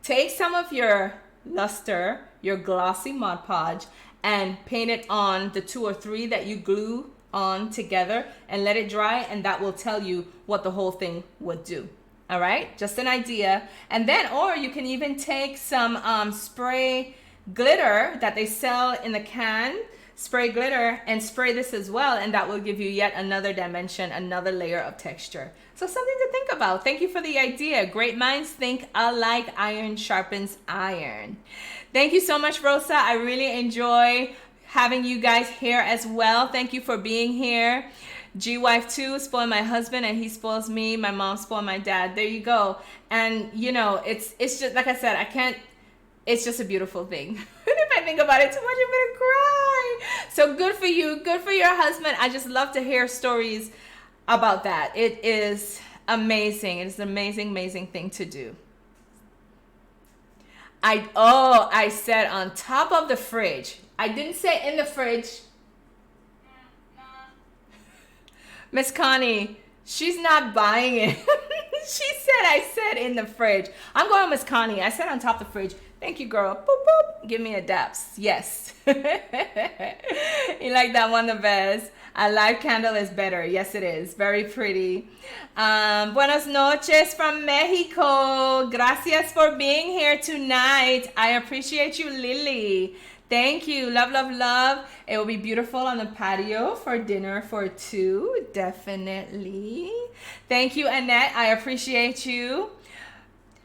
Take some of your luster, your glossy Mod Podge, and paint it on the 2 or 3 that you glue on together and let it dry, and that will tell you what the whole thing would do. All right, just an idea. And then, or you can even take some spray glitter that they sell in the can, spray glitter, and spray this as well, and that will give you yet another dimension, another layer of texture. So something to think about. Thank you for the idea. Great minds think alike. Iron sharpens iron. Thank you so much, Rosa. I really enjoy having you guys here as well. Thank you for being here. G-Wife 2 spoiled my husband and he spoils me. My mom spoiled my dad. There you go. And you know, it's just, like I said, I can't, it's just a beautiful thing. If I think about it too much, I'm gonna cry. So good for you, good for your husband. I just love to hear stories about that. It is amazing. It's an amazing, amazing thing to do. I said on top of the fridge. I didn't say in the fridge. Miss Connie, she's not buying it. She said I said in the fridge. I'm going with Miss Connie. I said on top of the fridge. Thank you, girl. Boop, boop. Give me a daps. Yes. You like that one the best. A live candle is better. Yes, it is. Very pretty. Buenas noches from Mexico. Gracias for being here tonight. I appreciate you, Lily. Thank you. Love, love, love. It will be beautiful on the patio for dinner for two. Definitely. Thank you, Annette. I appreciate you.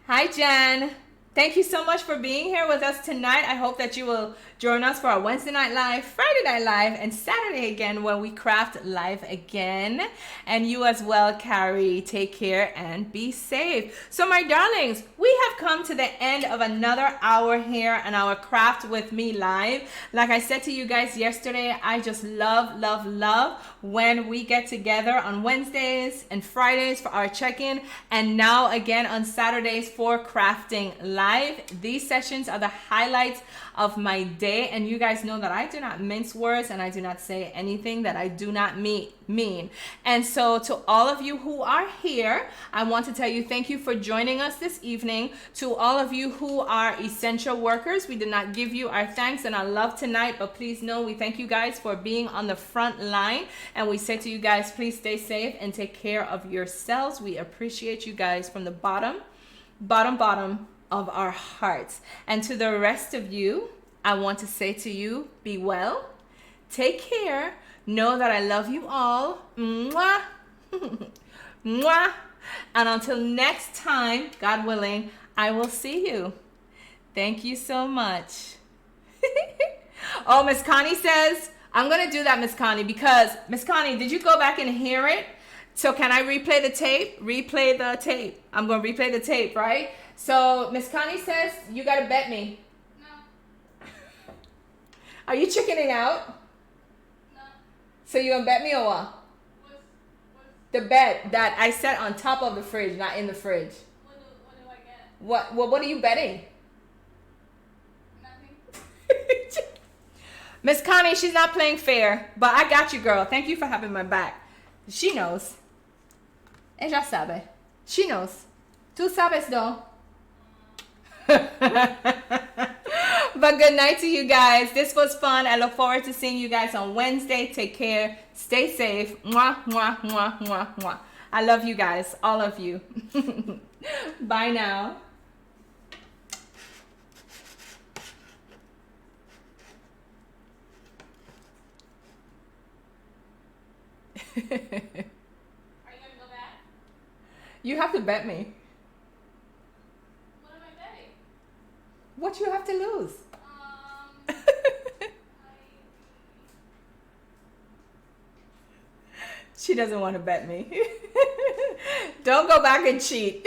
Hi, Jen. Thank you so much for being here with us tonight. I hope that you will join us for our Wednesday night live, Friday night live, and Saturday again when we craft live again. And you as well, Carrie. Take care and be safe. So my darlings, we have come to the end of another hour here on our Craft With Me live. Like I said to you guys yesterday, I just love, love, love when we get together on Wednesdays and Fridays for our check-in, and now again on Saturdays for crafting live. These sessions are the highlights of my day, and you guys know that I do not mince words and I do not say anything that I do not mean. And so to all of you who are here, I want to tell you thank you for joining us this evening. To all of you who are essential workers, we did not give you our thanks and our love tonight, but please know we thank you guys for being on the front line, and we say to you guys, please stay safe and take care of yourselves. We appreciate you guys from the bottom of our hearts. And to the rest of you, I want to say to you, be well, take care, know that I love you all. Mwah. Mwah. And until next time, God willing, I will see you. Thank you so much. Oh, Miss Connie says, I'm going to do that, Miss Connie, because Miss Connie, did you go back and hear it? So can I replay the tape? Replay the tape. I'm going to replay the tape, right? So Miss Connie says, you got to bet me. No. Are you chickening out? No. So you going to bet me or what? What's The bet that I set on top of the fridge, not in the fridge. what do I get? What are you betting? Nothing. Miss Connie, she's not playing fair, but I got you, girl. Thank you for having my back. She knows. Ella sabe. She knows. Tú sabes, though. But good night to you guys. This was fun. I look forward to seeing you guys on Wednesday. Take care. Stay safe. Mwah, mwah, mwah, mwah, mwah. I love you guys. All of you. Bye now. Are you gonna go back? You have to bet me. What am I betting? What you have to lose? She doesn't want to bet me. Don't go back and cheat.